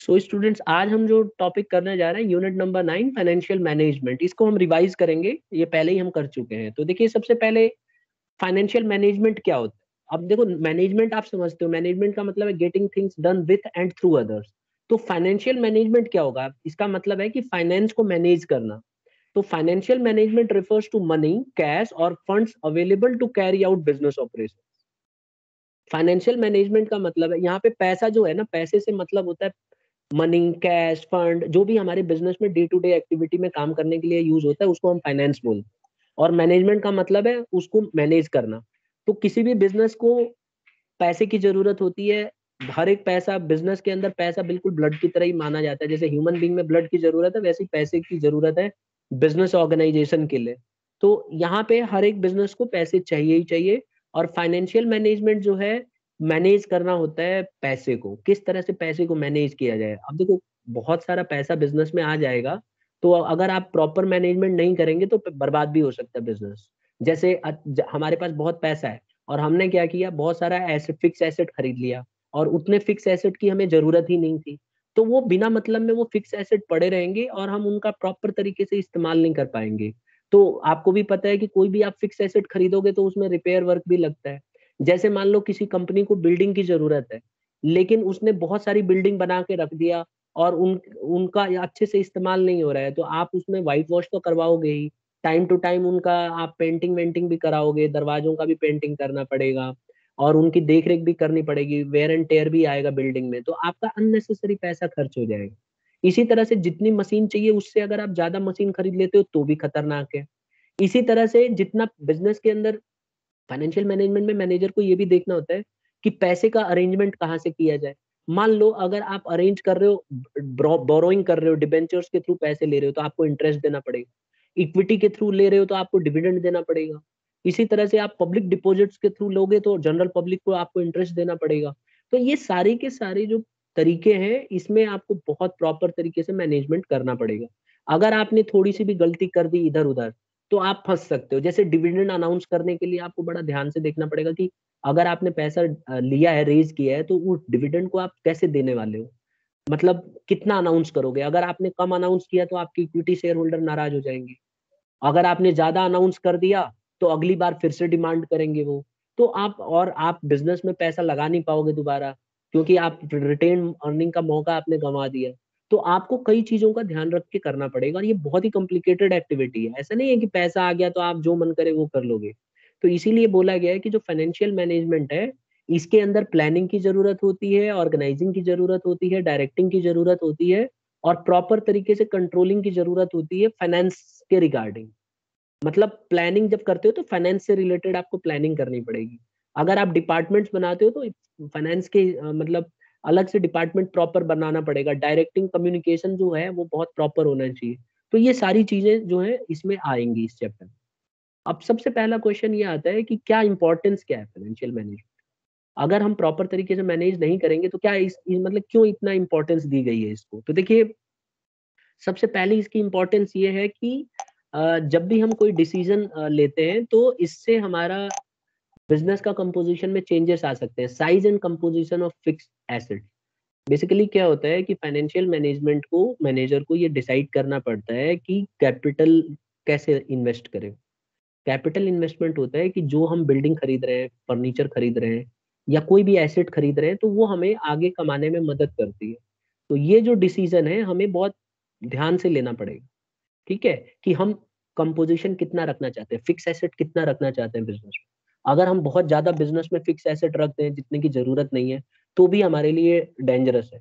So students, आज हम जो टॉपिक करने जा रहे हैं यूनिट नंबर 9 फाइनेंशियल मैनेजमेंट, इसको हम रिवाइज करेंगे। ये पहले ही हम कर चुके हैं। तो देखिए, सबसे पहले फाइनेंशियल मैनेजमेंट क्या होता है। अब देखो, मैनेजमेंट आप समझते हो, मैनेजमेंट का मतलब है getting things done with and through others. तो फाइनेंशियल मैनेजमेंट क्या होगा, इसका मतलब है कि फाइनेंस को मैनेज करना। तो financial management refers to money, cash और funds available to carry out business operation. Financial management का मतलब है, यहाँ पे पैसा जो है ना, पैसे से मतलब होता है मनी, कैश, फंड, जो भी हमारे बिजनेस में डे टू डे एक्टिविटी में काम करने के लिए यूज होता है, उसको हम फाइनेंस बोलते हैं। और मैनेजमेंट का मतलब है उसको मैनेज करना। तो किसी भी बिजनेस को पैसे की जरूरत होती है। हर एक पैसा बिजनेस के अंदर, पैसा बिल्कुल ब्लड की तरह ही माना जाता है। जैसे ह्यूमन बींग में ब्लड की जरूरत है, वैसे ही पैसे की जरूरत है बिजनेस ऑर्गेनाइजेशन के लिए। तो यहाँ पे हर एक बिजनेस को पैसे चाहिए ही चाहिए। और फाइनेंशियल मैनेजमेंट जो है, मैनेज करना होता है पैसे को। किस तरह से पैसे को मैनेज किया जाए। अब देखो, बहुत सारा पैसा बिजनेस में आ जाएगा, तो अगर आप प्रॉपर मैनेजमेंट नहीं करेंगे तो बर्बाद भी हो सकता है बिजनेस। जैसे हमारे पास बहुत पैसा है और हमने क्या किया, बहुत सारा एसेट, फिक्स एसेट खरीद लिया, और उतने फिक्स एसेट की हमें जरूरत ही नहीं थी। तो वो बिना मतलब में वो फिक्स एसेट पड़े रहेंगे और हम उनका प्रॉपर तरीके से इस्तेमाल नहीं कर पाएंगे। तो आपको भी पता है कि कोई भी आप फिक्स एसेट खरीदोगे तो उसमें रिपेयर वर्क भी लगता है। जैसे मान लो किसी कंपनी को बिल्डिंग की जरूरत है, लेकिन उसने बहुत सारी बिल्डिंग बना के रख दिया और उनका अच्छे से इस्तेमाल नहीं हो रहा है, तो आप उसमें व्हाइट वॉश तो करवाओगे ही। टाइम टू टाइम उनका आप पेंटिंग वेंटिंग भी कराओगे, दरवाजों का भी पेंटिंग करना पड़ेगा, और उनकी देख रेख भी करनी पड़ेगी, वेयर एंड टेयर भी आएगा बिल्डिंग में, तो आपका अननेसेसरी पैसा खर्च हो जाएगा। इसी तरह से जितनी मशीन चाहिए उससे अगर आप ज्यादा मशीन खरीद लेते हो तो भी खतरनाक है। इसी तरह से जितना बिजनेस के अंदर, फाइनेंशियल मैनेजमेंट में मैनेजर को ये भी देखना होता है कि पैसे का अरेंजमेंट कहाँ से किया जाए। मान लो अगर आप अरेंज कर रहे हो, बोरोइंग कर रहे हो, डिबेंचर्स के थ्रू पैसे ले रहे हो, तो आपको इंटरेस्ट देना पड़ेगा। इक्विटी के थ्रू ले रहे हो तो आपको डिविडेंड देना पड़ेगा। इसी तरह से आप पब्लिक डिपॉजिट्स के थ्रू लोगे तो जनरल पब्लिक को आपको इंटरेस्ट देना पड़ेगा। तो ये सारे के सारे जो तरीके हैं, इसमें आपको बहुत प्रॉपर तरीके से मैनेजमेंट करना पड़ेगा। अगर आपने थोड़ी सी भी गलती कर दी इधर उधर, तो आप फंस सकते हो। जैसे डिविडेंड अनाउंस करने के लिए आपको बड़ा ध्यान से देखना पड़ेगा कि अगर आपने पैसा लिया है, रेज किया है, तो वो डिविडेंड को आप कैसे देने वाले हो, मतलब कितना अनाउंस करोगे। अगर आपने कम अनाउंस किया तो आपकी इक्विटी शेयर होल्डर नाराज हो जाएंगे। अगर आपने ज्यादा अनाउंस कर दिया तो अगली बार फिर से डिमांड करेंगे वो। तो आप बिजनेस में पैसा लगा नहीं पाओगे दोबारा, क्योंकि आप रिटेन अर्निंग का मौका आपने गंवा दिया। तो आपको कई चीजों का ध्यान रख के करना पड़ेगा, और ये बहुत ही कॉम्प्लिकेटेड एक्टिविटी है। ऐसा नहीं है कि पैसा आ गया तो आप जो मन करे वो कर लोगे। तो इसीलिए बोला गया है कि जो फाइनेंशियल मैनेजमेंट है, इसके अंदर प्लानिंग की जरूरत होती है, ऑर्गेनाइजिंग की जरूरत होती है, डायरेक्टिंग की जरूरत होती है, और प्रॉपर तरीके से कंट्रोलिंग की जरूरत होती है फाइनेंस के रिगार्डिंग। मतलब प्लानिंग जब करते हो तो फाइनेंस से रिलेटेड आपको प्लानिंग करनी पड़ेगी। अगर आप डिपार्टमेंट्स बनाते हो तो फाइनेंस के मतलब अलग से डिपार्टमेंट प्रॉपर बनाना पड़ेगा। डायरेक्टिंग कम्युनिकेशन जो है वो बहुत प्रॉपर होना चाहिए। तो ये सारी चीजें जो है इसमें आएंगी इस चैप्टर में। अब सबसे पहला क्वेश्चन ये आता है कि क्या इंपॉर्टेंस क्या है फाइनेंशियल मैनेजमेंट। अगर हम प्रॉपर तरीके से मैनेज नहीं करेंगे तो क्या मतलब क्यों इतना इंपॉर्टेंस दी गई है इसको। तो देखिए, सबसे पहले इसकी इंपॉर्टेंस ये है कि जब भी हम कोई डिसीजन लेते हैं तो इससे हमारा बिजनेस का कंपोजिशन में चेंजेस आ सकते हैं। Size and composition of fix asset. Basically क्या होता है कि फाइनेंशियल मैनेजमेंट को, मैनेजर को ये डिसाइड करना पड़ता है कि कैपिटल कैसे इन्वेस्ट करें। कैपिटल इन्वेस्टमेंट होता है कि जो हम बिल्डिंग खरीद रहे हैं, फर्नीचर खरीद रहे हैं, या कोई भी एसेट खरीद रहे हैं, तो वो हमें आगे कमाने में मदद करती है। तो ये जो डिसीजन है हमें बहुत ध्यान से लेना पड़ेगा। ठीक है, कि हम कंपोजिशन कितना रखना चाहते हैं, फिक्स एसेट कितना रखना चाहते हैं बिजनेस में। अगर हम बहुत ज्यादा बिजनेस में फिक्स एसेट रखते हैं जितने की जरूरत नहीं है, तो भी हमारे लिए डेंजरस है।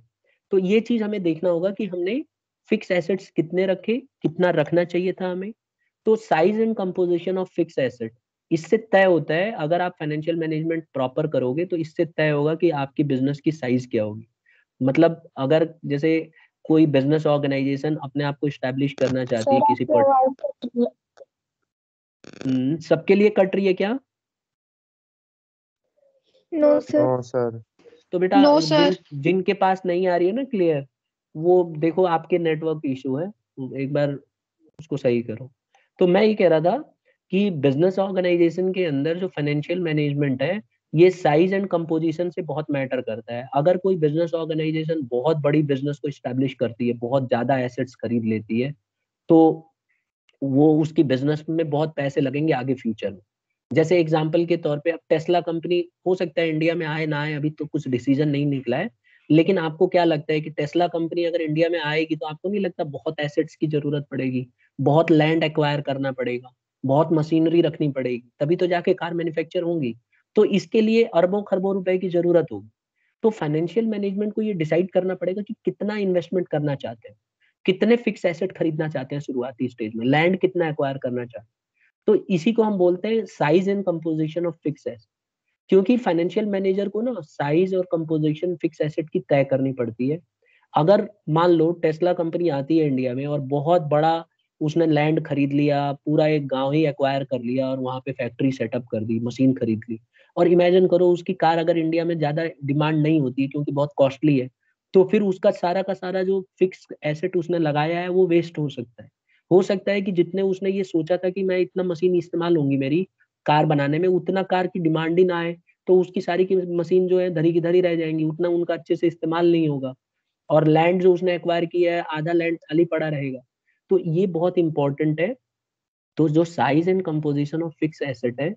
तो ये चीज हमें देखना होगा कि हमने फिक्स एसेट्स कितने रखे, कितना रखना चाहिए था हमें। तो size and composition of fix asset, इससे तय होता है। अगर आप फाइनेंशियल मैनेजमेंट प्रॉपर करोगे तो इससे तय होगा कि आपकी बिजनेस की साइज क्या होगी। मतलब अगर जैसे कोई बिजनेस ऑर्गेनाइजेशन अपने आप को स्टैब्लिश करना चाहती है सर किसी आपकी पर। आवाज कट रही है। सबके लिए कट रही है क्या। No sir. No sir. तो बेटा, नो जिन सर। जिनके पास नहीं आ रही है ना क्लियर, वो देखो आपके नेटवर्क इशू है, एक बार उसको सही करो। तो मैं ये कह रहा था कि बिजनेस ऑर्गेनाइजेशन के अंदर जो फाइनेंशियल मैनेजमेंट है, ये साइज एंड कंपोजिशन से बहुत मैटर करता है। अगर कोई बिजनेस ऑर्गेनाइजेशन बहुत बड़ी बिजनेस को स्टैब्लिश करती है, बहुत ज्यादा एसेट्स खरीद लेती है, तो वो उसकी बिजनेस में बहुत पैसे लगेंगे आगे फ्यूचर में। जैसे एग्जांपल के तौर पे अब टेस्ला कंपनी हो सकता है इंडिया में आए ना आए, अभी तो कुछ डिसीजन नहीं निकला है, लेकिन आपको क्या लगता है कि टेस्ला कंपनी अगर इंडिया में आएगी तो आपको नहीं लगता बहुत एसेट्स की जरूरत पड़ेगी, बहुत लैंड एक्वायर करना पड़ेगा, बहुत मशीनरी रखनी पड़ेगी, तभी तो जाके कार मैन्युफैक्चर होंगी। तो इसके लिए अरबों खरबों रुपए की जरूरत होगी। तो फाइनेंशियल मैनेजमेंट को ये डिसाइड करना पड़ेगा कि कितना इन्वेस्टमेंट करना चाहते हैं, कितने फिक्स एसेट खरीदना चाहते हैं शुरुआती स्टेज में, लैंड कितना एक्वायर करना चाहते हैं। तो इसी को हम बोलते हैं size and composition of fix asset. क्योंकि फाइनेंशियल मैनेजर को ना साइज और कंपोजिशन फिक्स एसेट की तय करनी पड़ती है। अगर मान लो टेस्ला कंपनी आती है इंडिया में और बहुत बड़ा उसने लैंड खरीद लिया, पूरा एक गांव ही एक्वायर कर लिया और वहां पे फैक्ट्री सेटअप कर दी, मशीन खरीद ली, और इमेजिन करो उसकी कार अगर इंडिया में ज्यादा डिमांड नहीं होती है क्योंकि बहुत कॉस्टली है, तो फिर उसका सारा का सारा जो फिक्स एसेट उसने लगाया है वो वेस्ट हो सकता है। हो सकता है कि जितने उसने ये सोचा था कि मैं इतना मशीन इस्तेमाल होंगी मेरी कार बनाने में, उतना कार की डिमांड ही ना आए, तो उसकी सारी की मशीन जो है धरी की धरी रह जाएंगी, उतना उनका अच्छे से इस्तेमाल नहीं होगा, और लैंड जो उसने एक्वायर किया है आधा लैंड खाली पड़ा रहेगा। तो ये बहुत इंपॉर्टेंट है। तो जो size and composition of fix asset है,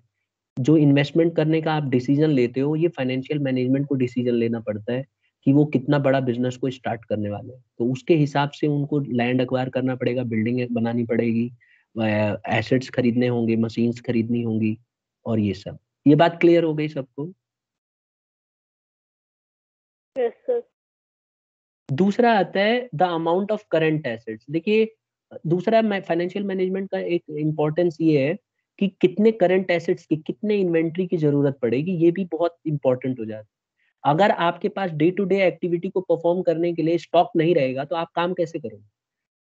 जो इन्वेस्टमेंट करने का आप डिसीजन लेते हो, ये फाइनेंशियल मैनेजमेंट को डिसीजन लेना पड़ता है कि वो कितना बड़ा बिजनेस को स्टार्ट करने वाले हैं। तो उसके हिसाब से उनको लैंड एक्वायर करना पड़ेगा, बिल्डिंग बनानी पड़ेगी, एसेट्स खरीदने होंगे, मशीन्स खरीदनी होंगी, और ये सब। ये बात क्लियर हो गई सबको? Yes sir. दूसरा आता है the amount of current assets. देखिए, दूसरा फाइनेंशियल मैनेजमेंट का एक इम्पोर्टेंस ये है कि कितने करंट एसेट्स की, कितने इन्वेंट्री की जरूरत पड़ेगी, ये भी बहुत इंपॉर्टेंट हो जाता है। अगर आपके पास डे टू डे एक्टिविटी को परफॉर्म करने के लिए स्टॉक नहीं रहेगा तो आप काम कैसे करोगे?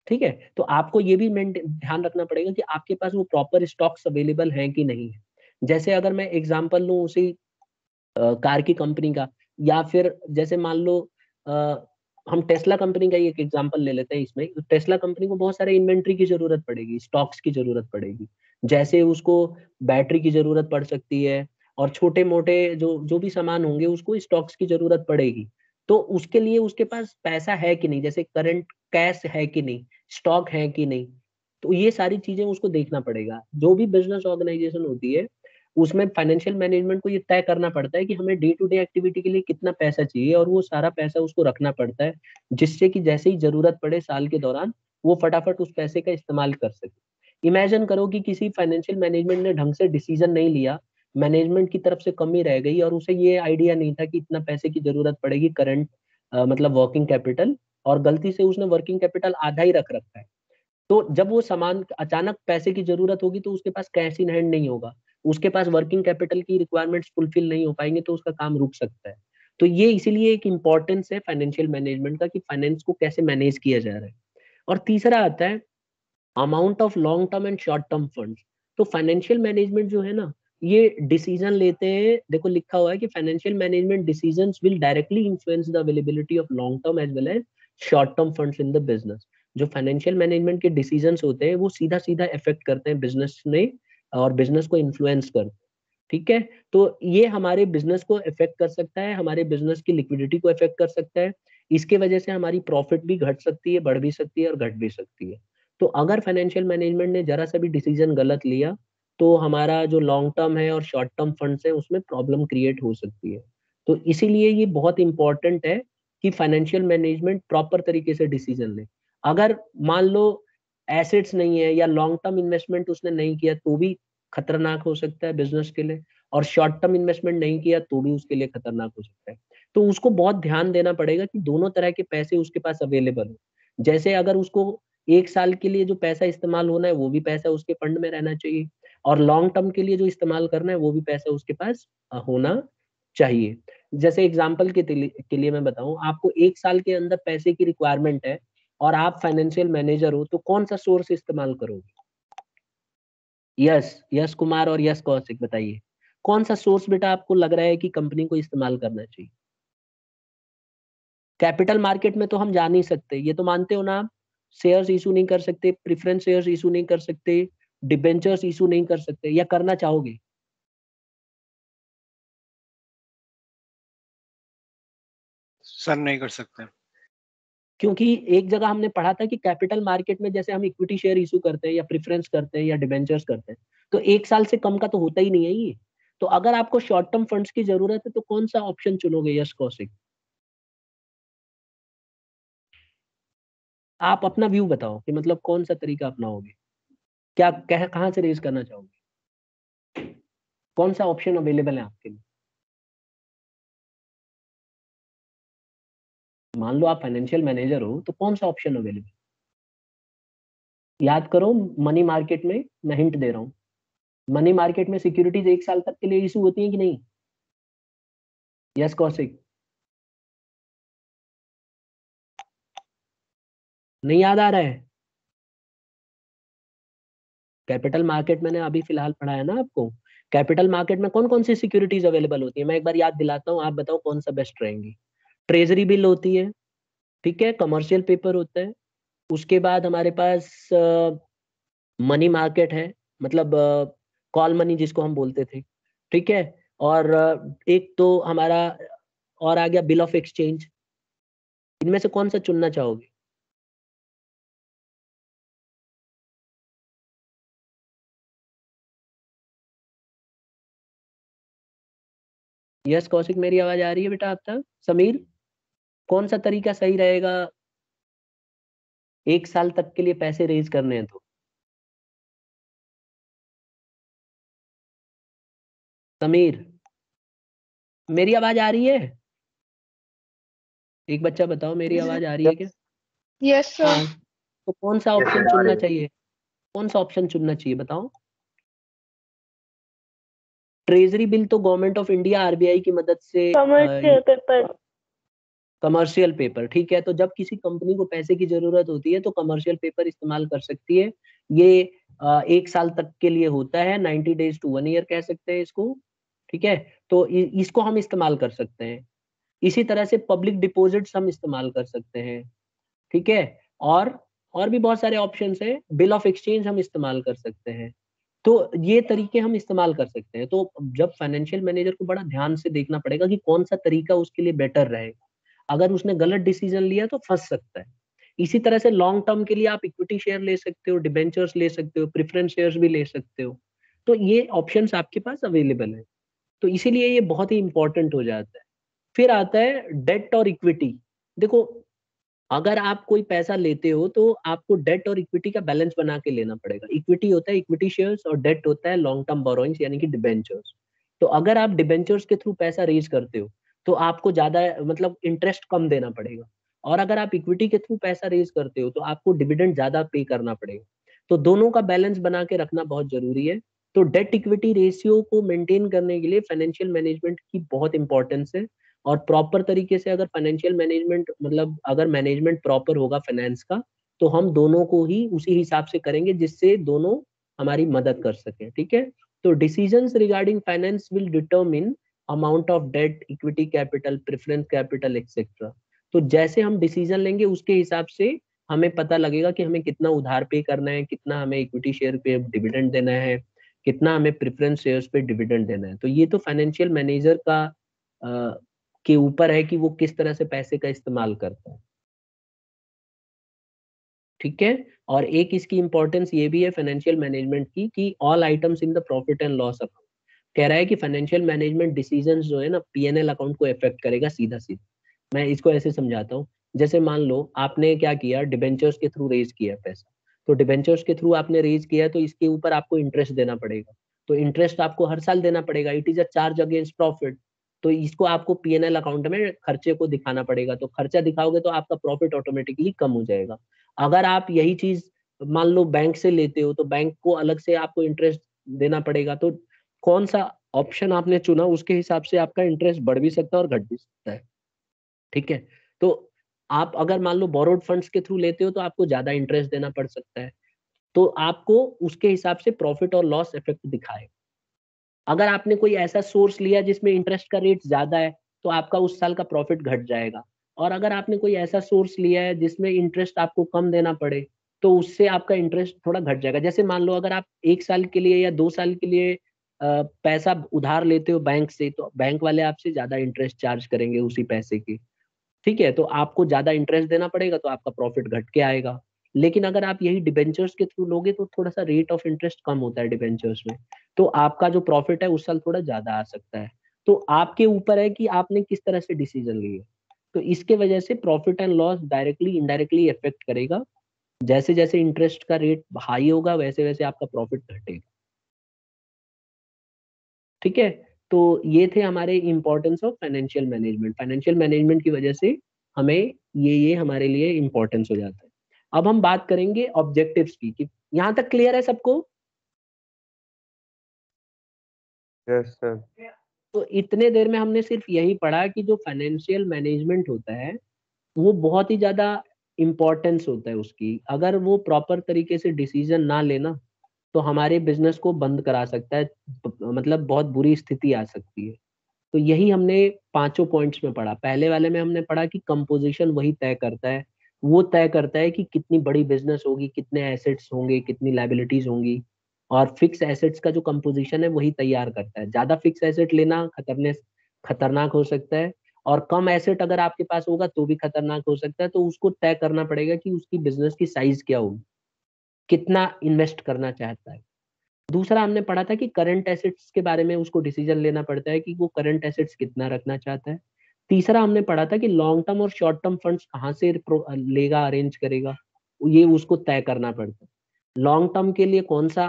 ठीक है, तो आपको ये भी ध्यान रखना पड़ेगा कि आपके पास वो प्रॉपर स्टॉक्स अवेलेबल हैं कि नहीं है। जैसे अगर मैं एग्जांपल लूं उसी कार की कंपनी का, या फिर जैसे मान लो अ, हम टेस्ला कंपनी का ही एक एग्जांपल ले लेते हैं। इसमें तो टेस्ला कंपनी को बहुत सारे इन्वेंट्री की जरूरत पड़ेगी, स्टॉक्स की जरूरत पड़ेगी, जैसे उसको बैटरी की जरूरत पड़ सकती है, और छोटे मोटे जो जो भी सामान होंगे उसको स्टॉक्स की जरूरत पड़ेगी। तो उसके लिए उसके पास पैसा है कि नहीं, जैसे करंट कैश है कि नहीं, स्टॉक है कि नहीं, तो ये सारी चीजें उसको देखना पड़ेगा। जो भी बिजनेस ऑर्गेनाइजेशन होती है उसमें फाइनेंशियल मैनेजमेंट को ये तय करना पड़ता है कि हमें डे टू डे एक्टिविटी के लिए कितना पैसा चाहिए, और वो सारा पैसा उसको रखना पड़ता है, जिससे कि जैसे ही जरूरत पड़े साल के दौरान वो फटाफट उस पैसे का इस्तेमाल कर सके। इमेजिन करो कि किसी फाइनेंशियल मैनेजमेंट ने ढंग से डिसीजन नहीं लिया, मैनेजमेंट की तरफ से कमी रह गई, और उसे ये आइडिया नहीं था कि इतना पैसे की जरूरत पड़ेगी करंट, मतलब वर्किंग कैपिटल, और गलती से उसने वर्किंग कैपिटल आधा ही रख रखा है। तो जब वो सामान अचानक पैसे की जरूरत होगी तो उसके पास कैश इन हैंड नहीं होगा, उसके पास वर्किंग कैपिटल की रिक्वायरमेंट्स फुलफिल नहीं हो पाएंगे, तो उसका काम रुक सकता है। तो ये इसीलिए एक इंपॉर्टेंस है फाइनेंशियल मैनेजमेंट का कि फाइनेंस को कैसे मैनेज किया जा रहा है। और तीसरा आता है amount of long term and short term funds. तो फाइनेंशियल मैनेजमेंट जो है ना, ये डिसीजन लेते हैं, देखो लिखा हुआ है कि financial management decisions will directly influence the availability of long term as well as short term funds in the business. जो फाइनेंशियल मैनेजमेंट के डिसीजंस होते हैं वो सीधा सीधा इफेक्ट करते हैं बिजनेस में, और बिजनेस को इन्फ्लुएंस करते हैं। ठीक है, तो ये हमारे बिजनेस को इफेक्ट कर सकता है, हमारे बिजनेस की लिक्विडिटी को इफेक्ट कर सकता है। इसके वजह से हमारी प्रॉफिट भी घट सकती है, बढ़ भी सकती है, और घट भी सकती है। तो अगर फाइनेंशियल मैनेजमेंट ने जरा सा भी डिसीजन गलत लिया तो हमारा जो लॉन्ग टर्म है और शॉर्ट टर्म फंड्स है उसमें प्रॉब्लम क्रिएट हो सकती है। तो इसीलिए ये बहुत इंपॉर्टेंट है कि फाइनेंशियल मैनेजमेंट प्रॉपर तरीके से डिसीजन ले। अगर मान लो एसेट्स नहीं है या लॉन्ग टर्म इन्वेस्टमेंट उसने नहीं किया तो भी खतरनाक हो सकता है बिजनेस के लिए, और शॉर्ट टर्म इन्वेस्टमेंट नहीं किया तो भी उसके लिए खतरनाक हो सकता है। तो उसको बहुत ध्यान देना पड़ेगा कि दोनों तरह के पैसे उसके पास अवेलेबल हो। जैसे अगर उसको एक साल के लिए जो पैसा इस्तेमाल होना है वो भी पैसा उसके फंड में रहना चाहिए, और लॉन्ग टर्म के लिए जो इस्तेमाल करना है वो भी पैसा उसके पास होना चाहिए। जैसे एग्जाम्पल के लिए मैं बताऊं, आपको एक साल के अंदर पैसे की रिक्वायरमेंट है और आप फाइनेंशियल मैनेजर हो, तो कौन सा सोर्स इस्तेमाल करोगे? यस, यस कुमार और यस कौशिक, बताइए कौन सा सोर्स बेटा आपको लग रहा है कि कंपनी को इस्तेमाल करना चाहिए? कैपिटल मार्केट में तो हम जा नहीं सकते, ये तो मानते हो ना आप? शेयर्स इशू नहीं कर सकते, प्रेफरेंस शेयर्स इशू नहीं कर सकते, डिबेंचर्स इशू नहीं कर सकते, या करना चाहोगे? सर नहीं कर सकते, क्योंकि एक जगह हमने पढ़ा था कि कैपिटल मार्केट में जैसे हम इक्विटी शेयर इशू करते हैं या प्रेफरेंस करते हैं या डिबेंचर्स करते हैं, तो 1 साल से कम का तो होता ही नहीं है ये। तो अगर आपको शॉर्ट टर्म फंड्स की जरूरत है तो कौन सा ऑप्शन चुनोगे यश कौशिक? आप अपना व्यू बताओ कि मतलब कौन सा तरीका अपनाओगे, क्या कहाँ से रेज करना चाहोगे, कौन सा ऑप्शन अवेलेबल है आपके लिए? मान लो आप फाइनेंशियल मैनेजर हो तो कौन सा ऑप्शन अवेलेबल? याद करो, मनी मार्केट में मैं हिंट दे रहा हूँ, मनी मार्केट में सिक्योरिटीज 1 साल तक के लिए इशू होती है कि नहीं? यस कौशिक, नहीं याद आ रहा है? कैपिटल मार्केट मैंने अभी फिलहाल पढ़ाया ना आपको। कैपिटल मार्केट में कौन कौन सी सिक्योरिटीज अवेलेबल होती है, मैं एक बार याद दिलाता हूँ, आप बताओ कौन सा बेस्ट रहेंगी। ट्रेजरी बिल होती है, ठीक है, कमर्शियल पेपर होता है, उसके बाद हमारे पास मनी मार्केट है, मतलब कॉल मनी जिसको हम बोलते थे, ठीक है, और एक तो हमारा और आ गया बिल ऑफ एक्सचेंज। इनमें से कौन सा चुनना चाहोगे? यस कौशिक, मेरी आवाज आ रही है बेटा आप तक? समीर, कौन सा तरीका सही रहेगा 1 साल तक के लिए पैसे रेज करने हैं तो? समीर, मेरी आवाज आ रही है? एक बच्चा बताओ, मेरी आवाज आ रही है क्या? Yes sir. हाँ, तो कौन सा ऑप्शन चुनना चाहिए, कौन सा ऑप्शन चुनना चाहिए बताओ? ट्रेजरी बिल तो गवर्नमेंट ऑफ इंडिया आरबीआई की मदद से कमर्शियल पेपर। कमर्शियल पेपर, ठीक है, तो जब किसी कंपनी को पैसे की जरूरत होती है तो कमर्शियल पेपर इस्तेमाल कर सकती है। ये 1 साल तक के लिए होता है, 90 days to 1 year कह सकते हैं इसको, ठीक है, तो इसको हम इस्तेमाल कर सकते हैं। इसी तरह से पब्लिक डिपॉजिट्स हम इस्तेमाल कर सकते हैं, ठीक है, और भी बहुत सारे ऑप्शंस हैं, बिल ऑफ एक्सचेंज हम इस्तेमाल कर सकते हैं। तो ये तरीके हम इस्तेमाल कर सकते हैं। तो जब फाइनेंशियल मैनेजर को बड़ा ध्यान से देखना पड़ेगा कि कौन सा तरीका उसके लिए बेटर रहेगा। अगर उसने गलत डिसीजन लिया तो फंस सकता है। इसी तरह से लॉन्ग टर्म के लिए आप इक्विटी शेयर ले सकते हो, डिबेंचर्स ले सकते हो, प्रेफरेंस शेयर्स भी ले सकते हो। तो ये ऑप्शंस आपके पास अवेलेबल है, तो इसीलिए ये बहुत ही इंपॉर्टेंट हो जाता है। फिर आता है डेट और इक्विटी। देखो, अगर आप कोई पैसा लेते हो तो आपको डेट और इक्विटी का बैलेंस बना के लेना पड़ेगा। इक्विटी होता है इक्विटी शेयर्स और डेट होता है लॉन्ग टर्म बोरोइंग्स यानी कि डिबेंचर्स। तो अगर आप डिबेंचर्स के थ्रू पैसा रेज करते हो तो आपको ज्यादा मतलब इंटरेस्ट कम देना पड़ेगा, और अगर आप इक्विटी के थ्रू पैसा रेज करते हो तो आपको डिविडेंड ज्यादा पे करना पड़ेगा। तो दोनों का बैलेंस बना के रखना बहुत जरूरी है। तो डेट इक्विटी रेशियो को मेंटेन करने के लिए फाइनेंशियल मैनेजमेंट की बहुत इंपॉर्टेंस है। और प्रॉपर तरीके से अगर फाइनेंशियल मैनेजमेंट मतलब अगर मैनेजमेंट प्रॉपर होगा फाइनेंस का, तो हम दोनों को ही उसी हिसाब से करेंगे जिससे दोनों हमारी मदद कर सके, ठीक है। तो decisions regarding finance will determine amount of debt, equity capital, preference capital etcetera. तो जैसे हम डिसीजन लेंगे उसके हिसाब से हमें पता लगेगा कि हमें कितना उधार पे करना है, कितना हमें इक्विटी शेयर पे डिविडेंड देना है, कितना हमें प्रेफरेंस शेयर्स पे डिविडेंड देना है। तो ये तो फाइनेंशियल मैनेजर का के ऊपर है कि वो किस तरह से पैसे का इस्तेमाल करता है, ठीक है। और एक इसकी इंपॉर्टेंस ये भी है फाइनेंशियल मैनेजमेंट की कि all items in the profit and loss account, कह रहा है कि फाइनेंशियल मैनेजमेंट डिसीजंस जो है ना पीएनएल अकाउंट को इफेक्ट करेगा सीधा सीधा। मैं इसको ऐसे समझाता हूँ, जैसे मान लो आपने क्या किया, डिबेंचर्स के थ्रू रेज किया पैसा, तो डिबेंचर्स के थ्रू आपने रेज किया तो इसके ऊपर आपको इंटरेस्ट देना पड़ेगा। तो इंटरेस्ट आपको हर साल देना पड़ेगा, it is a charge against profit. तो इसको आपको पीएनएल अकाउंट में खर्चे को दिखाना पड़ेगा, तो खर्चा दिखाओगे तो आपका प्रॉफिट ऑटोमेटिकली कम हो जाएगा। अगर आप यही चीज मान लो बैंक से लेते हो तो बैंक को अलग से आपको इंटरेस्ट देना पड़ेगा। तो कौन सा ऑप्शन आपने चुना उसके हिसाब से आपका इंटरेस्ट बढ़ भी सकता है और घट भी सकता है, ठीक है। तो आप अगर मान लो बोरोड फंड्स के थ्रू लेते हो तो आपको ज्यादा इंटरेस्ट देना पड़ सकता है, तो आपको उसके हिसाब से प्रॉफिट और लॉस इफेक्ट दिखाए। अगर आपने कोई ऐसा सोर्स लिया जिसमें इंटरेस्ट का रेट ज्यादा है तो आपका उस साल का प्रॉफिट घट जाएगा। और अगर आपने कोई ऐसा सोर्स लिया है जिसमें इंटरेस्ट आपको कम देना पड़े तो उससे आपका इंटरेस्ट थोड़ा घट जाएगा। जैसे मान लो अगर आप 1 साल के लिए या 2 साल के लिए पैसा उधार लेते हो बैंक से, तो बैंक वाले आपसे ज्यादा इंटरेस्ट चार्ज करेंगे उसी पैसे की। ठीक है, तो आपको ज्यादा इंटरेस्ट देना पड़ेगा तो आपका प्रॉफिट घट के आएगा। लेकिन अगर आप यही डिबेंचर्स के थ्रू लोगे तो थोड़ा सा रेट ऑफ इंटरेस्ट कम होता है डिबेंचर्स में, तो आपका जो प्रॉफिट है उस साल थोड़ा ज्यादा आ सकता है। तो आपके ऊपर है कि आपने किस तरह से डिसीजन लिए। तो इसके वजह से profit and loss directly indirectly effect करेगा। जैसे जैसे इंटरेस्ट का रेट हाई होगा वैसे वैसे आपका प्रॉफिट घटेगा। ठीक है, तो ये थे हमारे importance of financial management. Financial management की वजह से हमें ये हमारे लिए इंपॉर्टेंस हो जाता है। अब हम बात करेंगे ऑब्जेक्टिव्स की, कि यहाँ तक क्लियर है सबको? Yes sir. तो इतने देर में हमने सिर्फ यही पढ़ा कि जो फाइनेंशियल मैनेजमेंट होता है वो बहुत ही ज्यादा इंपॉर्टेंस होता है उसकी। अगर वो प्रॉपर तरीके से डिसीजन ना लेना तो हमारे बिजनेस को बंद करा सकता है, मतलब बहुत बुरी स्थिति आ सकती है। तो यही हमने पांचों पॉइंट्स में पढ़ा। पहले वाले में हमने पढ़ा कि कंपोजिशन वही तय करता है, वो तय करता है कि कितनी बड़ी बिजनेस होगी, कितने एसेट्स होंगे, कितनी लाइबिलिटीज होंगी। और फिक्स एसेट्स का जो कंपोजिशन है वही तैयार करता है। ज्यादा फिक्स एसेट लेना खतरनाक हो सकता है, और कम एसेट अगर आपके पास होगा तो भी खतरनाक हो सकता है। तो उसको तय करना पड़ेगा कि उसकी बिजनेस की साइज क्या होगी, कितना इन्वेस्ट करना चाहता है। दूसरा हमने पढ़ा था कि करंट एसेट्स के बारे में उसको डिसीजन लेना पड़ता है कि वो करंट एसेट्स कितना रखना चाहता है। तीसरा हमने पढ़ा था कि लॉन्ग टर्म और शॉर्ट टर्म फंड्स कहाँ से लेगा, अरेंज करेगा, ये उसको तय करना पड़ता है। लॉन्ग टर्म के लिए कौन सा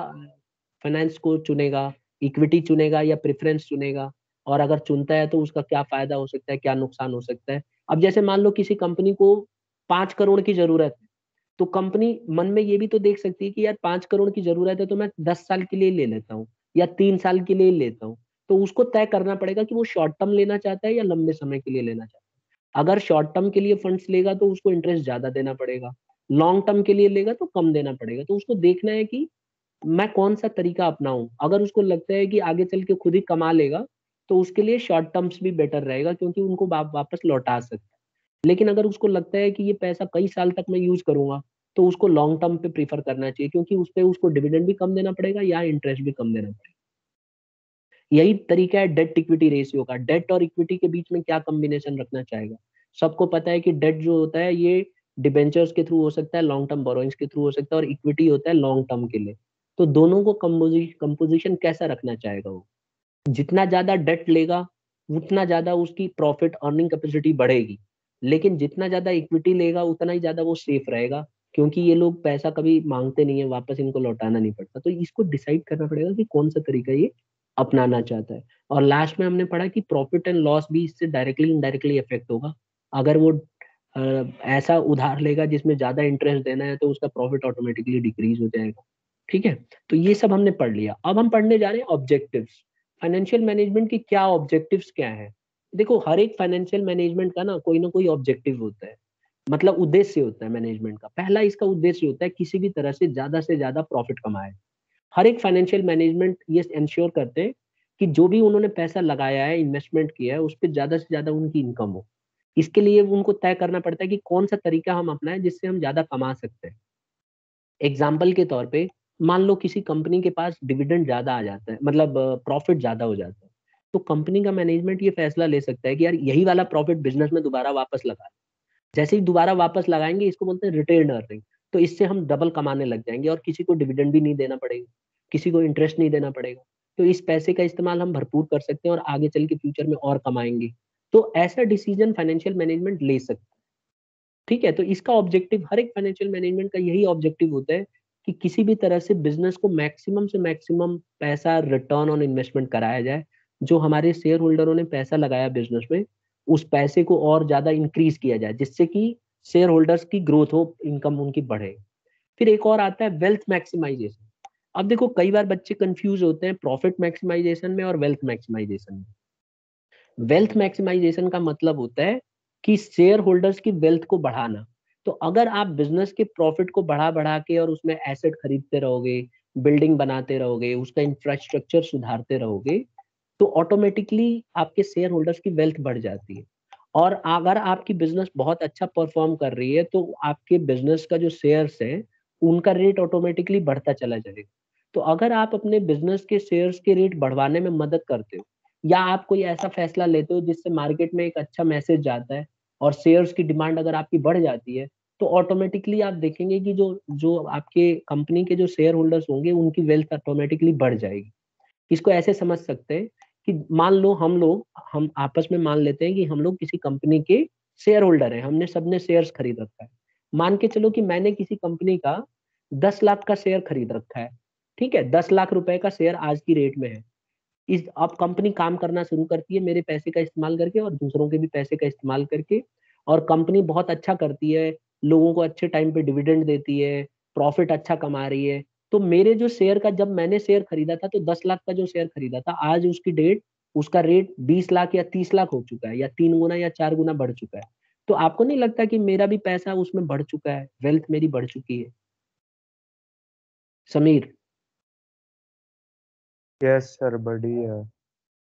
फाइनेंस को चुनेगा, इक्विटी चुनेगा या प्रेफरेंस चुनेगा, और अगर चुनता है तो उसका क्या फायदा हो सकता है, क्या नुकसान हो सकता है। अब जैसे मान लो किसी कंपनी को 5 करोड़ की जरूरत है, तो कंपनी मन में ये भी तो देख सकती है कि यार 5 करोड़ की जरूरत है तो मैं 10 साल के लिए ले लेता हूँ या 3 साल के लिए लेता हूँ। तो उसको तय करना पड़ेगा कि वो शॉर्ट टर्म लेना चाहता है या लंबे समय के लिए लेना चाहता है। अगर शॉर्ट टर्म के लिए फंड्स लेगा तो उसको इंटरेस्ट ज्यादा देना पड़ेगा, लॉन्ग टर्म के लिए लेगा तो कम देना पड़ेगा। तो उसको देखना है कि मैं कौन सा तरीका अपनाऊं। अगर उसको लगता है कि आगे चल के खुद ही कमा लेगा तो उसके लिए शॉर्ट टर्म्स भी बेटर रहेगा, क्योंकि उनको वापस लौटा सकता है। लेकिन अगर उसको लगता है कि ये पैसा कई साल तक मैं यूज करूंगा तो उसको लॉन्ग टर्म पे प्रीफर करना चाहिए, क्योंकि उस पे उसको डिविडेंड भी कम देना पड़ेगा या इंटरेस्ट भी कम देना पड़ेगा। यही तरीका है डेट इक्विटी रेशियो का। डेट और इक्विटी के बीच में क्या कॉम्बिनेशन रखना चाहेगा। सबको पता है कि डेट जो होता है ये डिबेंचर्स के थ्रू हो सकता है, लॉन्ग टर्म बोरोइंग्स के थ्रू हो सकता है, और इक्विटी होता है लॉन्ग टर्म के लिए। तो दोनों को कंपोजिशन कैसा रखना चाहेगा वो। जितना ज्यादा डेट लेगा उतना ज्यादा उसकी प्रॉफिट अर्निंग कैपेसिटी बढ़ेगी, लेकिन जितना ज्यादा इक्विटी लेगा उतना ही ज्यादा वो सेफ रहेगा, क्योंकि ये लोग पैसा कभी मांगते नहीं है, वापस इनको लौटाना नहीं पड़ता। तो इसको डिसाइड करना पड़ेगा कि कौन सा तरीका ये अपनाना चाहता है। और लास्ट में हमने पढ़ा कि प्रॉफिट एंड लॉस भी इससे डायरेक्टली इनडायरेक्टली इफेक्ट होगा। अगर वो ऐसा उधार लेगा जिसमें ज्यादा इंटरेस्ट देना है तो उसका प्रॉफिट ऑटोमेटिकली डिक्रीज हो जाएगा। ठीक है, तो ये सब हमने पढ़ लिया। अब हम पढ़ने जा रहे हैं ऑब्जेक्टिव्स। फाइनेंशियल मैनेजमेंट की क्या ऑब्जेक्टिव्स क्या है। देखो हर एक फाइनेंशियल मैनेजमेंट का ना कोई ऑब्जेक्टिव होता है, मतलब उद्देश्य होता है मैनेजमेंट का। पहला इसका उद्देश्य होता है किसी भी तरह से ज्यादा प्रॉफिट कमाए। हर एक फाइनेंशियल मैनेजमेंट ये इंश्योर करते हैं कि जो भी उन्होंने पैसा लगाया है, इन्वेस्टमेंट किया है, उस पर ज्यादा से ज्यादा उनकी इनकम हो। इसके लिए उनको तय करना पड़ता है कि कौन सा तरीका हम अपनाएं जिससे हम ज्यादा कमा सकते हैं। एग्जाम्पल के तौर पे मान लो किसी कंपनी के पास डिविडेंड ज्यादा आ जाता है, मतलब प्रॉफिट ज्यादा हो जाता है, तो कंपनी का मैनेजमेंट ये फैसला ले सकता है कि यार यही वाला प्रॉफिट बिजनेस में दोबारा वापस लगा। जैसे ही दोबारा वापस लगाएंगे इसको बोलते हैं रिटेन अर्निंग। तो इससे हम डबल कमाने लग जाएंगे और किसी को डिविडेंड भी नहीं देना पड़ेगा, किसी को इंटरेस्ट नहीं देना पड़ेगा। तो इस पैसे का इस्तेमाल हम भरपूर कर सकते हैं और आगे चल के फ्यूचर में और कमाएंगे। तो ऐसा डिसीजन फाइनेंशियल मैनेजमेंट ले सकता है। ठीक है, तो इसका ऑब्जेक्टिव, हर एक फाइनेंशियल मैनेजमेंट का यही ऑब्जेक्टिव होता है कि किसी भी तरह से बिजनेस को मैक्सिमम से मैक्सिमम पैसा रिटर्न ऑन इन्वेस्टमेंट कराया जाए। जो हमारे शेयर होल्डरों ने पैसा लगाया बिजनेस में, उस पैसे को और ज्यादा इंक्रीज किया जाए, जिससे कि शेयर होल्डर्स की ग्रोथ हो, इनकम उनकी बढ़े। फिर एक और आता है वेल्थ मैक्सिमाइजेशन। अब देखो कई बार बच्चे कंफ्यूज होते हैं प्रॉफिट मैक्सिमाइजेशन में और वेल्थ मैक्सिमाइजेशन में। वेल्थ मैक्सिमाइजेशन का मतलब होता है कि शेयर होल्डर्स की वेल्थ को बढ़ाना। तो अगर आप बिजनेस के प्रॉफिट को बढ़ा बढ़ा के और उसमें एसेट खरीदते रहोगे, बिल्डिंग बनाते रहोगे, उसका इंफ्रास्ट्रक्चर सुधारते रहोगे, तो ऑटोमेटिकली आपके शेयर होल्डर्स की वेल्थ बढ़ जाती है। और अगर आपकी बिजनेस बहुत अच्छा परफॉर्म कर रही है तो आपके बिजनेस का जो शेयर्स है उनका रेट ऑटोमेटिकली बढ़ता चला जाएगा। तो अगर आप अपने बिजनेस के शेयर्स के रेट बढ़वाने में मदद करते हो, या आप कोई ऐसा फैसला लेते हो जिससे मार्केट में एक अच्छा मैसेज जाता है और शेयर्स की डिमांड अगर आपकी बढ़ जाती है तो ऑटोमेटिकली आप देखेंगे कि जो जो आपके कंपनी के जो शेयर होल्डर्स होंगे उनकी वेल्थ ऑटोमेटिकली बढ़ जाएगी। इसको ऐसे समझ सकते हैं कि मान लो हम आपस में मान लेते हैं कि हम लोग किसी कंपनी के शेयर होल्डर हैं, हमने सबने शेयर्स खरीद रखा है। मान के चलो कि मैंने किसी कंपनी का 10 लाख का शेयर खरीद रखा है, ठीक है, 10 लाख रुपए का शेयर आज की रेट में है। इस अब कंपनी काम करना शुरू करती है मेरे पैसे का इस्तेमाल करके और दूसरों के भी पैसे का इस्तेमाल करके, और कंपनी बहुत अच्छा करती है, लोगों को अच्छे टाइम पे डिविडेंड देती है, प्रॉफिट अच्छा कमा रही है। तो मेरे जो शेयर का, जब मैंने शेयर खरीदा था तो 10 लाख का जो शेयर खरीदा था, आज उसकी डेट उसका रेट 20 लाख या 30 लाख हो चुका है, या 3 गुना या 4 गुना बढ़ चुका है। तो आपको नहीं लगता कि मेरा भी पैसा उसमें बढ़ चुका है, वेल्थ मेरी बढ़ चुकी है समीर? यस सर, बढ़िया।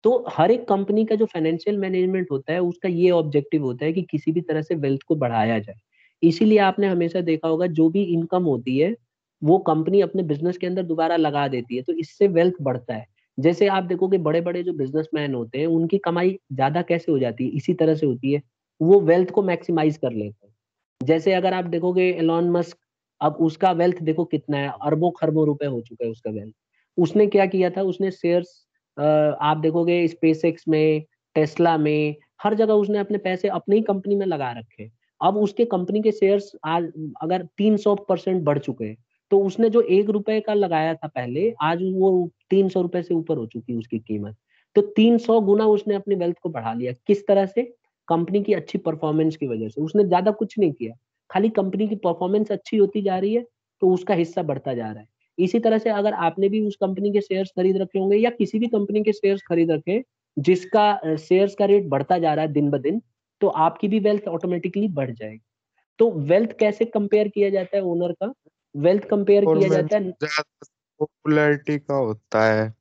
तो हर एक कंपनी का जो फाइनेंशियल मैनेजमेंट होता है उसका ये ऑब्जेक्टिव होता है कि किसी भी तरह से वेल्थ को बढ़ाया जाए। इसीलिए आपने हमेशा देखा होगा जो भी इनकम होती है वो कंपनी अपने बिजनेस के अंदर दोबारा लगा देती है, तो इससे वेल्थ बढ़ता है। जैसे आप देखोगे बड़े बड़े जो बिजनेसमैन होते हैं उनकी कमाई ज्यादा कैसे हो जाती है, इसी तरह से होती है, वो वेल्थ को मैक्सिमाइज कर लेते हैं। जैसे अगर आप देखोगे एलॉन मस्क, अब उसका वेल्थ देखो कितना है, अरबों खरबों रुपए हो चुका है उसका वेल्थ। उसने क्या किया था, उसने शेयर्स, आप देखोगे स्पेसएक्स में, टेस्ला में, हर जगह उसने अपने पैसे अपनी ही कंपनी में लगा रखे। अब उसके कंपनी के शेयर्स आज अगर 300% बढ़ चुके हैं, तो उसने जो 1 रुपए का लगाया था पहले, आज वो 300 रुपए से ऊपर हो चुकी है उसकी कीमत। तो 300 गुना उसने अपनी वेल्थ को बढ़ा लिया। किस तरह से? कंपनी की अच्छी परफॉर्मेंस की वजह से। उसने ज्यादा कुछ नहीं किया, खाली कंपनी की परफॉर्मेंस अच्छी होती जा रही है तो उसका हिस्सा बढ़ता जा रहा है। इसी तरह से अगर आपने भी उस कंपनी के शेयर्स खरीद रखे होंगे या किसी भी कंपनी के शेयर्स खरीद रखे जिसका शेयर्स का रेट बढ़ता जा रहा है दिन ब दिन, तो आपकी भी वेल्थ ऑटोमेटिकली बढ़ जाएगी। तो वेल्थ कैसे कंपेयर किया जाता है ओनर का? वेल्थ कंपेयर किया परफॉर्मेंस जाता है। ज्यादा पॉपुलैरिटी का होता है।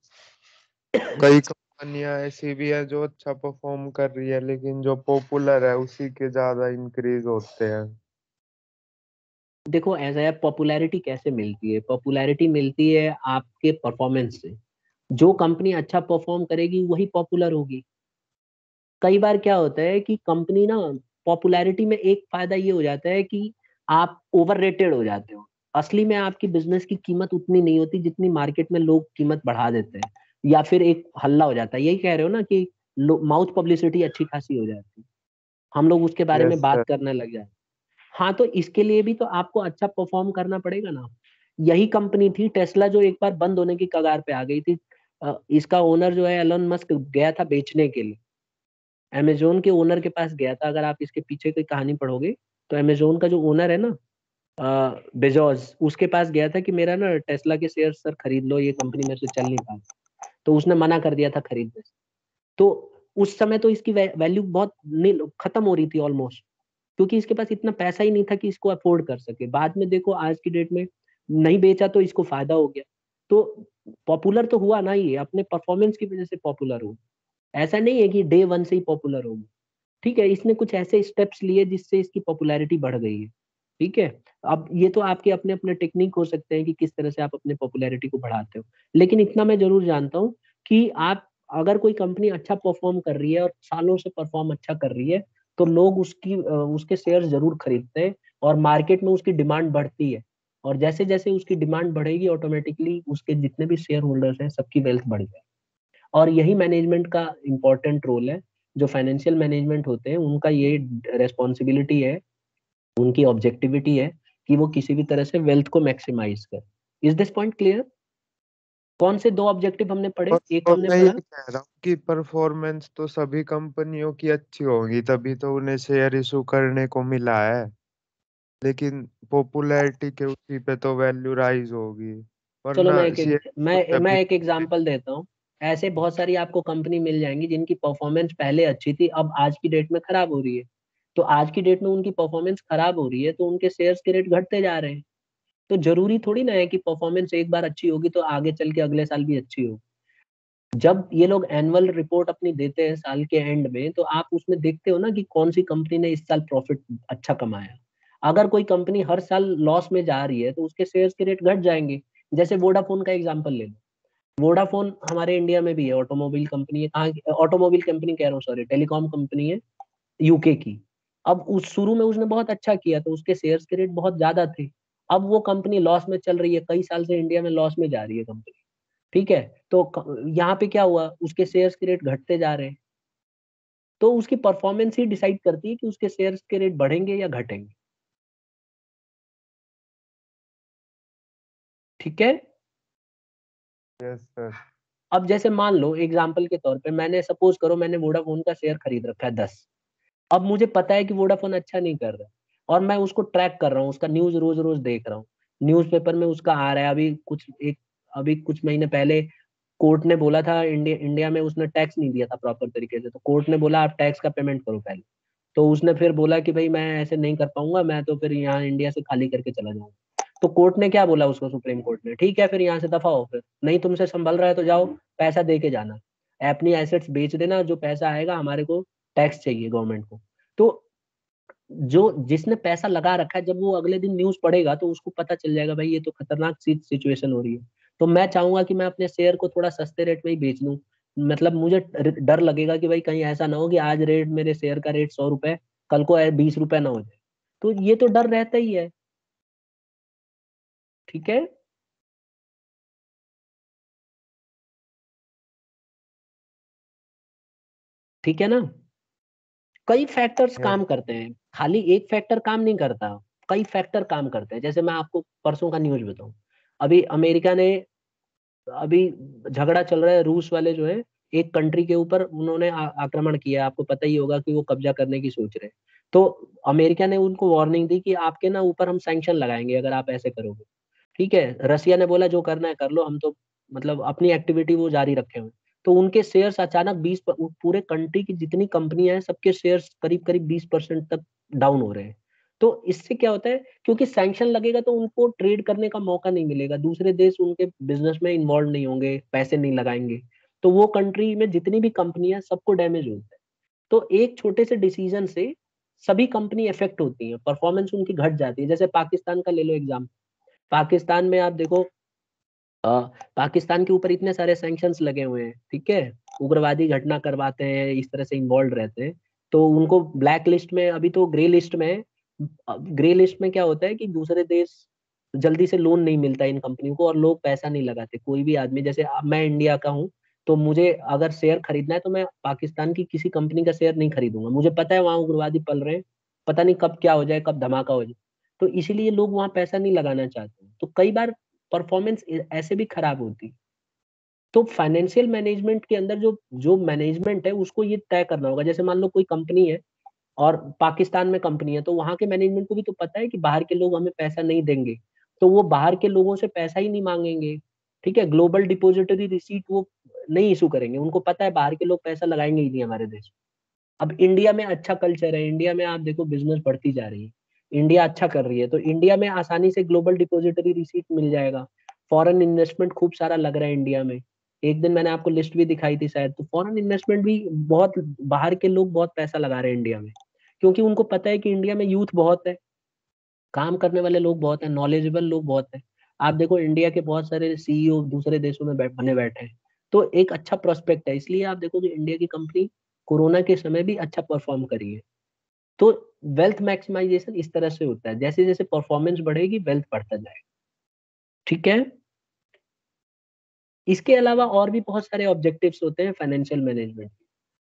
कई कंपनियां ऐसी भी है जो अच्छा परफॉर्म कर रही है, लेकिन जो पॉपुलर है उसी के ज्यादा इंक्रीज होते हैं। देखो ऐसा है, पॉपुलैरिटी कैसे मिलती है? पॉपुलैरिटी मिलती है आपके परफॉर्मेंस से। जो कंपनी अच्छा परफॉर्म करेगी वही पॉपुलर होगी। कई बार क्या होता है कि कंपनी ना, पॉपुलैरिटी में एक फायदा ये हो जाता है कि आप ओवररेटेड हो जाते हो। असली में आपकी बिजनेस की कीमत उतनी नहीं होती जितनी मार्केट में लोग कीमत बढ़ा देते हैं, या फिर एक हल्ला हो जाता है। यही कह रहे हो ना कि माउथ पब्लिसिटी अच्छी खासी हो जाती है, हम लोग उसके बारे में यस बात सर। करने लग जाते हैं। हाँ, तो इसके लिए भी तो आपको अच्छा परफॉर्म करना पड़ेगा ना। यही कंपनी थी टेस्ला जो एक बार बंद होने की कगार पे आ गई थी। इसका ओनर जो है एलन मस्क गया था बेचने के लिए, अमेजोन के ओनर के पास गया था। अगर आप इसके पीछे की कहानी पढ़ोगे तो अमेजोन का जो ओनर है ना, बेजोस, उसके पास गया था कि मेरा ना टेस्ला के शेयर सर खरीद लो, ये कंपनी मेरे से चल नहीं पा। तो उसने मना कर दिया था खरीदने से। तो उस समय तो इसकी वैल्यू बहुत खत्म हो रही थी ऑलमोस्ट, क्योंकि इसके पास इतना पैसा ही नहीं था कि इसको अफोर्ड कर सके। बाद में देखो आज की डेट में नहीं बेचा तो इसको फायदा हो गया। तो पॉपुलर तो हुआ ना, ये अपने परफॉर्मेंस की वजह से पॉपुलर हो। ऐसा नहीं है कि डे वन से ही पॉपुलर हो। ठीक है, इसने कुछ ऐसे स्टेप्स लिए जिससे इसकी पॉपुलैरिटी बढ़ गई है। ठीक है, अब ये तो आपके अपने अपने टेक्निक हो सकते हैं कि किस तरह से आप अपने पॉपुलैरिटी को बढ़ाते हो। लेकिन इतना मैं जरूर जानता हूँ कि आप, अगर कोई कंपनी अच्छा परफॉर्म कर रही है और सालों से परफॉर्म अच्छा कर रही है, तो लोग उसके शेयर जरूर खरीदते हैं और मार्केट में उसकी डिमांड बढ़ती है। और जैसे जैसे उसकी डिमांड बढ़ेगी ऑटोमेटिकली उसके जितने भी शेयर होल्डर्स हैं सबकी वेल्थ बढ़ जाएगी। और यही मैनेजमेंट का इम्पोर्टेंट रोल है। जो फाइनेंशियल मैनेजमेंट होते हैं उनका ये रेस्पॉन्सिबिलिटी है, उनकी ऑब्जेक्टिविटी है कि वो किसी भी तरह से वेल्थ को मैक्सिमाइज कर। Is this point clear? कौन से दो ऑब्जेक्टिव हमने पढ़े? एक और हमने मैं ये पढ़ा, कह रहा हूँ कि परफॉर्मेंस तो सभी कंपनियों की अच्छी होगी, तभी तो उन्हें शेयर इशू करने को मिला है। लेकिन पॉपुलैरिटी के उसी पे तो वैल्यू राइज होगी, चलो वरना शेयर तो मैं तभी। एक एग्जांपल देता हूँ। ऐसे बहुत सारी आपको कंपनी मिल जाएंगी जिनकी परफॉर्मेंस पहले अच्छी थी, अब आज की डेट में खराब हो रही है। तो आज की डेट में उनकी परफॉर्मेंस खराब हो रही है तो उनके शेयर्स के रेट घटते जा रहे हैं। तो जरूरी थोड़ी ना है कि परफॉर्मेंस एक बार अच्छी होगी तो आगे चल के अगले साल भी अच्छी हो। जब ये लोग एनुअल रिपोर्ट अपनी देते हैं साल के एंड में, तो आप उसमें देखते हो ना कि कौन सी कंपनी ने इस साल प्रॉफिट अच्छा कमाया। अगर कोई कंपनी हर साल लॉस में जा रही है तो उसके शेयर्स के रेट घट जाएंगे। जैसे वोडाफोन का एग्जांपल ले लो। वोडाफोन हमारे इंडिया में भी है, ऑटोमोबाइल कंपनी है। कहाँ ऑटोमोबाइल कंपनी कह रहा हूँ, सॉरी, टेलीकॉम कंपनी है यूके की। अब उस शुरू में उसने बहुत अच्छा किया तो उसके शेयर्स के रेट बहुत ज्यादा थे। अब वो कंपनी लॉस में चल रही है, कई साल से इंडिया में लॉस में जा रही है कंपनी। ठीक है, तो यहाँ पे क्या हुआ, उसके शेयर्स के रेट घटते जा रहे हैं। तो उसकी परफॉर्मेंस ही डिसाइड करती है कि उसके शेयर्स के रेट बढ़ेंगे या घटेंगे। ठीक है। Yes sir. अब जैसे मान लो एग्जांपल के तौर पे, मैंने सपोज करो मैंने वोडाफोन का शेयर खरीद रखा है 10। अब मुझे पता है कि वोडाफोन अच्छा नहीं कर रहा है, और मैं उसको ट्रैक कर रहा हूँ, उसका न्यूज रोज रोज देख रहा हूँ, न्यूज़पेपर में उसका आ रहा है। अभी कुछ महीने पहले कोर्ट ने बोला था, इंडिया में उसने टैक्स नहीं दिया था प्रॉपर तरीके से, तो कोर्ट ने बोला आप टैक्स का पेमेंट करो पहले। तो उसने फिर बोला कि भाई मैं ऐसे नहीं कर पाऊंगा, मैं तो फिर यहाँ इंडिया से खाली करके चला जाऊंगा। तो कोर्ट ने क्या बोला उसको, सुप्रीम कोर्ट ने, ठीक है फिर यहाँ से दफा हो, फिर नहीं तुमसे संभल रहा है तो जाओ, पैसा दे के जाना, अपनी एसेट्स बेच देना, जो पैसा आएगा हमारे को टैक्स चाहिए गवर्नमेंट को। तो जो जिसने पैसा लगा रखा है, जब वो अगले दिन न्यूज पढ़ेगा तो उसको पता चल जाएगा भाई ये तो खतरनाक सिचुएशन हो रही है। तो मैं चाहूंगा कि मैं अपने शेयर को थोड़ा सस्ते रेट में ही बेच लूं। मतलब मुझे डर लगेगा कि भाई कहीं ऐसा ना हो कि आज रेट, मेरे शेयर का रेट 100 रुपए, कल को 20 रुपए ना हो जाए। तो ये तो डर रहता ही है। ठीक है। ठीक है ना। कई फैक्टर्स यस। काम करते हैं, खाली एक फैक्टर काम नहीं करता, कई फैक्टर काम करते हैं। जैसे मैं आपको परसों का न्यूज बताऊं, अभी अमेरिका ने, अभी झगड़ा चल रहा है, रूस वाले जो है एक कंट्री के ऊपर उन्होंने आक्रमण किया, आपको पता ही होगा कि वो कब्जा करने की सोच रहे हैं। तो अमेरिका ने उनको वार्निंग दी कि आपके ना ऊपर हम सैंक्शन लगाएंगे अगर आप ऐसे करोगे। ठीक है, रसिया ने बोला जो करना है कर लो, हम तो मतलब अपनी एक्टिविटी वो जारी रखे हुए। तो उनके शेयर्स अचानक पूरे कंट्री की जितनी कंपनियां हैं सबके शेयर्स करीब करीब 20% तक डाउन हो रहे हैं। तो इससे क्या होता है, क्योंकि सैंक्शन लगेगा तो उनको ट्रेड करने का मौका नहीं मिलेगा, दूसरे देश उनके बिजनेस में इन्वॉल्व नहीं होंगे, पैसे नहीं लगाएंगे। तो वो कंट्री में जितनी भी कंपनियां, सबको डैमेज होता है। तो एक छोटे से डिसीजन से सभी कंपनी इफेक्ट होती है, परफॉर्मेंस उनकी घट जाती है। जैसे पाकिस्तान का ले लो एग्जाम, पाकिस्तान में आप देखो, पाकिस्तान के ऊपर इतने सारे सैंक्शंस लगे हुए हैं, ठीक है, उग्रवादी घटना करवाते हैं, इस तरह से इन्वॉल्व रहते हैं, तो उनको ब्लैक लिस्ट में, अभी तो ग्रे लिस्ट में है। ग्रे लिस्ट में क्या होता है कि दूसरे देश, जल्दी से लोन नहीं मिलता इन कंपनियों को और लोग पैसा नहीं लगाते, कोई भी आदमी। जैसे अब मैं इंडिया का हूँ, तो मुझे अगर शेयर खरीदना है तो मैं पाकिस्तान की किसी कंपनी का शेयर नहीं खरीदूंगा, मुझे पता है वहां उग्रवादी पल रहे हैं, पता नहीं कब क्या हो जाए, कब धमाका हो जाए। तो इसीलिए लोग वहां पैसा नहीं लगाना चाहते, तो कई बार परफॉर्मेंस ऐसे भी खराब होती। तो फाइनेंशियल मैनेजमेंट के अंदर जो जो मैनेजमेंट है उसको ये तय करना होगा। जैसे मान लो कोई कंपनी है और पाकिस्तान में कंपनी है, तो वहां के मैनेजमेंट को भी तो पता है कि बाहर के लोग हमें पैसा नहीं देंगे, तो वो बाहर के लोगों से पैसा ही नहीं मांगेंगे। ठीक है, ग्लोबल डिपॉजिटरी रिसीट वो नहीं इशू करेंगे, उनको पता है बाहर के लोग पैसा लगाएंगे ही नहीं हमारे देश में। अब इंडिया में अच्छा कल्चर है, इंडिया में आप देखो बिजनेस बढ़ती जा रही है, इंडिया अच्छा कर रही है, तो इंडिया में आसानी से ग्लोबल डिपॉजिटरी रिसीट मिल जाएगा। फॉरेन इन्वेस्टमेंट खूब सारा लग रहा है इंडिया में। एक दिन मैंने आपको लिस्ट भी दिखाई थी शायद, तो फॉरेन इन्वेस्टमेंट भी बहुत, बाहर के लोग बहुत पैसा लगा रहे हैं इंडिया में, क्योंकि उनको पता है कि इंडिया में यूथ बहुत है, काम करने वाले लोग बहुत हैं, नॉलेजेबल लोग बहुत हैं। आप देखो इंडिया के बहुत सारे सीईओ दूसरे देशों में बने बैठे हैं। तो एक अच्छा प्रोस्पेक्ट है, इसलिए आप देखो कि इंडिया की कंपनी कोरोना के समय भी अच्छा परफॉर्म करी है। तो वेल्थ मैक्सिमाइजेशन इस तरह से होता है, जैसे जैसे परफॉर्मेंस बढ़ेगी वेल्थ बढ़ता जाएगा। ठीक है। इसके अलावा और भी बहुत सारे ऑब्जेक्टिव्स होते हैं फाइनेंशियल मैनेजमेंट।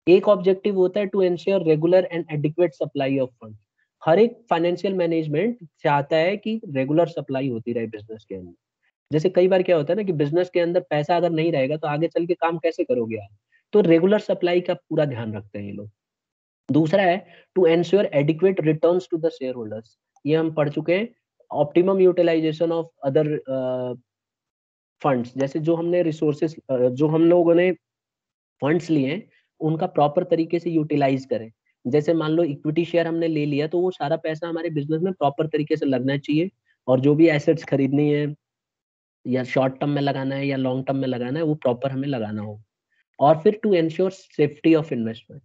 एक ऑब्जेक्टिव होता है to ensure regular and adequate supply of fund. हर एक फाइनेंशियल मैनेजमेंट चाहता है कि रेगुलर सप्लाई होती रहे बिजनेस के अंदर। जैसे कई बार क्या होता है ना कि बिजनेस के अंदर पैसा अगर नहीं रहेगा तो आगे चल के काम कैसे करोगे आप। तो रेगुलर सप्लाई का पूरा ध्यान रखते हैं ये लोग। दूसरा है to ensure adequate returns to the share holders, ये हम पढ़ चुके हैं। Optimum utilisation of other funds, जैसे जो हमने रिसोर्सेस, जो हम लोगों ने फंड्स लिए हैं, उनका प्रॉपर तरीके से यूटिलाइज करें। जैसे मान लो इक्विटी शेयर हमने ले लिया, तो वो सारा पैसा हमारे बिजनेस में प्रॉपर तरीके से लगना चाहिए, और जो भी एसेट्स खरीदनी है, या शॉर्ट टर्म में लगाना है या लॉन्ग टर्म में लगाना है, वो प्रॉपर हमें लगाना हो। और फिर to ensure safety of investment.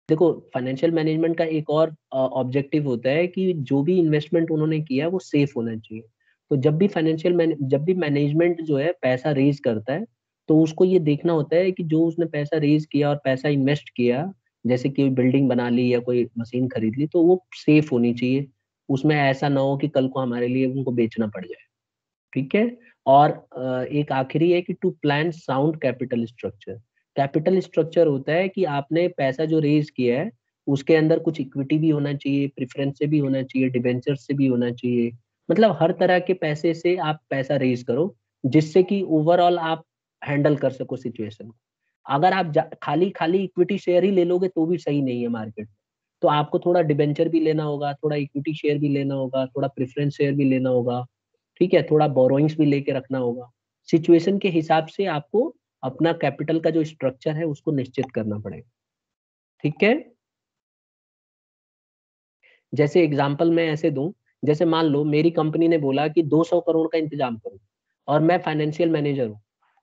देखो फाइनेंशियल मैनेजमेंट का एक और ऑब्जेक्टिव होता है कि जो भी इन्वेस्टमेंट उन्होंने किया वो सेफ होना चाहिए। तो जब भी मैनेजमेंट जो है पैसा रेज करता है, तो उसको ये देखना होता है कि जो उसने पैसा रेज किया और पैसा इन्वेस्ट किया, जैसे कि बिल्डिंग बना ली या कोई मशीन खरीद ली, तो वो सेफ होनी चाहिए, उसमें ऐसा ना हो कि कल को हमारे लिए उनको बेचना पड़ जाए। ठीक है। और एक आखिरी है कि to plan sound capital structure. Capital structure होता है कि आपने पैसा जो रेज किया है उसके अंदर कुछ इक्विटी भी होना चाहिए, प्रेफरेंस से भी होना चाहिए, डिबेंचर से भी होना चाहिए, मतलब हर तरह के पैसे से आप पैसा रेज करो जिससे कि ओवरऑल आप हैंडल कर सको सिचुएशन को। अगर आप खाली खाली इक्विटी शेयर ही ले लोगे तो भी सही नहीं है मार्केट में, तो आपको थोड़ा डिबेंचर भी लेना होगा, थोड़ा इक्विटी शेयर भी लेना होगा, थोड़ा प्रेफरेंस शेयर भी लेना होगा। ठीक है, थोड़ा बोरोइंग्स भी लेके रखना होगा। सिचुएशन के हिसाब से आपको अपना कैपिटल का जो स्ट्रक्चर है उसको निश्चित करना पड़ेगा। ठीक है, जैसे एग्जांपल मैं ऐसे दूं, जैसे मान लो मेरी कंपनी ने बोला कि 200 करोड़ का इंतजाम करो और मैं फाइनेंशियल मैनेजर हूं,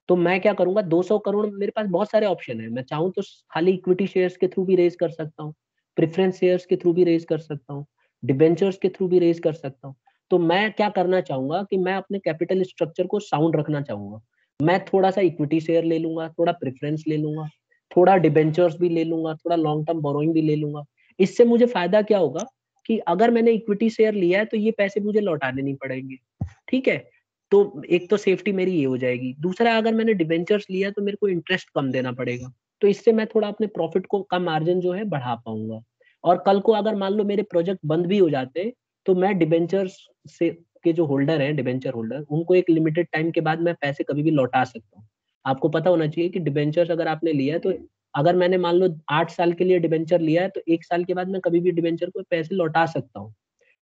तो मैं क्या करूंगा, 200 करोड़ मेरे पास बहुत सारे ऑप्शन है, मैं चाहूं तो खाली इक्विटी शेयर्स के थ्रू भी रेज कर सकता हूँ, प्रेफरेंस शेयर्स के थ्रू भी रेज कर सकता हूँ, डिबेंचर्स के थ्रू भी रेज कर सकता हूँ। तो मैं क्या करना चाहूंगा कि मैं अपने कैपिटल स्ट्रक्चर को साउंड रखना चाहूंगा। मैं थोड़ा सा इक्विटी शेयर ले लूंगा, थोड़ा प्रेफरेंस ले लूंगा, थोड़ा डिबेंचर्स भी ले लूंगा, थोड़ा लॉन्ग टर्म बोरोइंग भी ले लूंगा। इससे मुझे फायदा क्या होगा कि अगर मैंने इक्विटी शेयर लिया है तो ये पैसे मुझे लौटाने नहीं पड़ेंगे। ठीक है, तो एक तो सेफ्टी मेरी ये हो जाएगी, दूसरा अगर मैंने डिबेंचर्स लिया तो मेरे को इंटरेस्ट कम देना पड़ेगा, तो इससे मैं थोड़ा अपने प्रॉफिट को का मार्जिन जो है बढ़ा पाऊंगा। और कल को अगर मान लो मेरे प्रोजेक्ट बंद भी हो जाते हैं तो मैं डिबेंचर्स से के जो होल्डर हैं, डिबेंचर होल्डर, उनको एक लिमिटेड टाइम के बाद मैं पैसे कभी भी लौटा सकता हूँ। आपको पता होना चाहिए कि डिबेंचर्स अगर आपने लिया है तो अगर मैंने मान लो 8 साल के लिए डिबेंचर लिया है तो 1 साल के बाद मैं कभी भी डिबेंचर को पैसे लौटा सकता हूँ।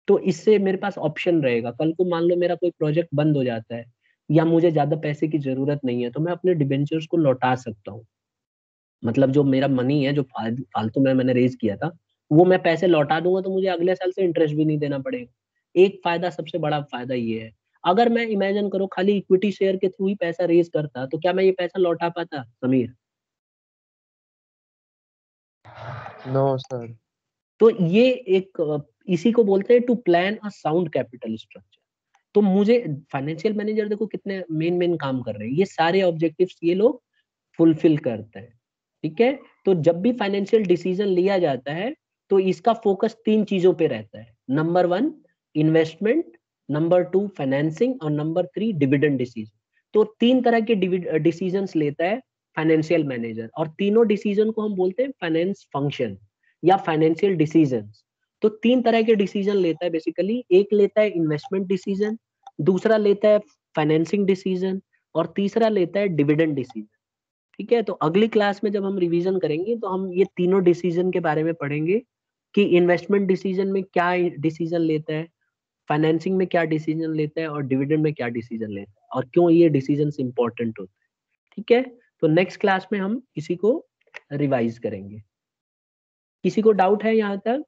तो इससे मेरे पास ऑप्शन रहेगा, कल को मान लो मेरा कोई प्रोजेक्ट बंद हो जाता है या मुझे ज्यादा पैसे की जरूरत नहीं है तो मैं अपने डिबेंचर्स को लौटा सकता हूँ। मतलब जो मेरा मनी है जो फालतू में मैंने रेज किया था वो मैं पैसे लौटा दूंगा तो मुझे अगले साल से इंटरेस्ट भी नहीं देना पड़ेगा। एक फायदा, सबसे बड़ा फायदा ये है। अगर मैं इमेजिन करो खाली इक्विटी शेयर के थ्रू ही पैसा रेज करता तो क्या मैं ये पैसा लौटा पाता समीर? No sir. तो ये एक इसी को बोलते हैं to plan a sound capital structure. तो मुझे फाइनेंशियल मैनेजर देखो कितने मेन मेन काम कर रहे हैं, ये सारे ऑब्जेक्टिव्स ये लोग फुलफिल करते हैं। ठीक है, तो जब भी फाइनेंशियल डिसीजन लिया जाता है तो इसका फोकस 3 चीजों पे रहता है। नंबर 1 इन्वेस्टमेंट, नंबर 2 फाइनेंसिंग और नंबर 3 डिविडेंड डिसीजन। तो 3 तरह के डिसीजंस लेता है फाइनेंशियल मैनेजर और तीनों डिसीजन को हम बोलते हैं फाइनेंस फंक्शन या फाइनेंशियल डिसीजंस। तो 3 तरह के डिसीजन लेता है बेसिकली, एक लेता है इन्वेस्टमेंट डिसीजन, दूसरा लेता है फाइनेंसिंग डिसीजन और तीसरा लेता है डिविडेंड डिसीजन। ठीक है, तो अगली क्लास में जब हम रिवीजन करेंगे तो हम ये तीनों डिसीजन के बारे में पढ़ेंगे कि इन्वेस्टमेंट डिसीजन में क्या डिसीजन लेता है, फाइनेंसिंग में क्या डिसीजन लेता है और डिविडेंड में क्या डिसीजन लेता है और क्यों ये डिसीजन इंपॉर्टेंट होते हैं। ठीक है, तो नेक्स्ट क्लास में हम इसी को रिवाइज करेंगे। किसी को डाउट है यहाँ तक?